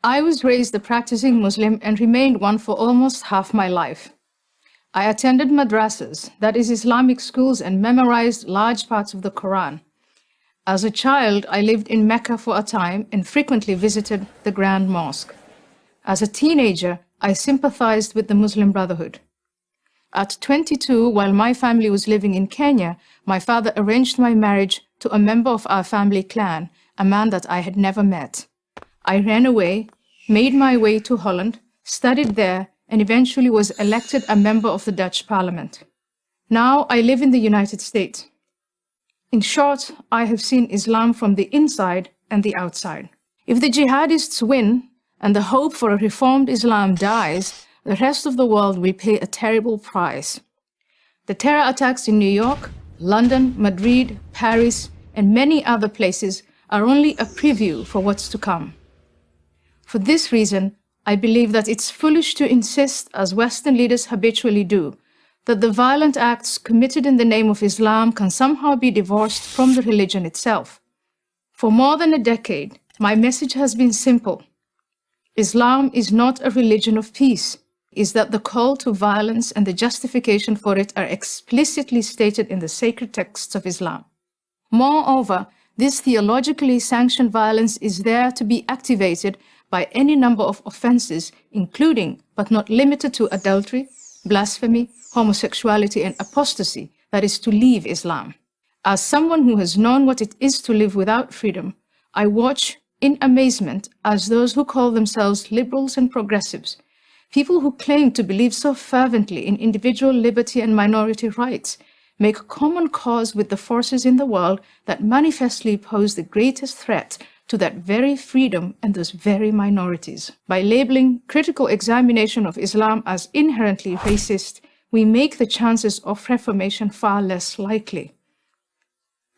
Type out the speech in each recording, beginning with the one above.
I was raised a practicing Muslim and remained one for almost half my life. I attended madrasas, that is Islamic schools, and memorized large parts of the Quran. As a child, I lived in Mecca for a time and frequently visited the Grand Mosque. As a teenager, I sympathized with the Muslim Brotherhood. At 22, while my family was living in Kenya, my father arranged my marriage to a member of our family clan, a man that I had never met. I ran away, made my way to Holland, studied there, and eventually was elected a member of the Dutch Parliament. Now I live in the United States. In short, I have seen Islam from the inside and the outside. If the jihadists win and the hope for a reformed Islam dies, the rest of the world will pay a terrible price. The terror attacks in New York, London, Madrid, Paris, and many other places are only a preview for what's to come. For this reason, I believe that it's foolish to insist, as Western leaders habitually do, that the violent acts committed in the name of Islam can somehow be divorced from the religion itself. For more than a decade, my message has been simple. Islam is not a religion of peace. Is that the call to violence and the justification for it are explicitly stated in the sacred texts of Islam. Moreover, this theologically sanctioned violence is there to be activated by any number of offenses, including, but not limited to, adultery, blasphemy, homosexuality, and apostasy, that is, to leave Islam. As someone who has known what it is to live without freedom, I watch in amazement as those who call themselves liberals and progressives, people who claim to believe so fervently in individual liberty and minority rights, make common cause with the forces in the world that manifestly pose the greatest threat to that very freedom and those very minorities. By labeling critical examination of Islam as inherently racist, we make the chances of reformation far less likely.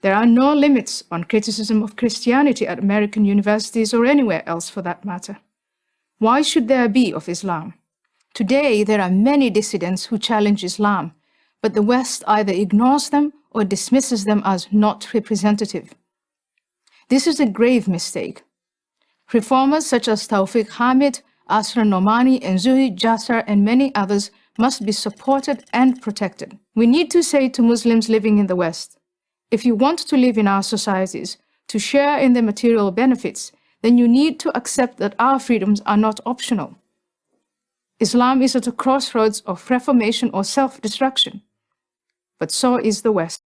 There are no limits on criticism of Christianity at American universities or anywhere else for that matter. Why should there be of Islam? Today, there are many dissidents who challenge Islam, but the West either ignores them or dismisses them as not representative. This is a grave mistake. Reformers such as Tawfiq Hamid, Asra Nomani, and Zuhi Jasser, and many others must be supported and protected. We need to say to Muslims living in the West, if you want to live in our societies, to share in the material benefits, then you need to accept that our freedoms are not optional. Islam is at a crossroads of reformation or self-destruction, but so is the West.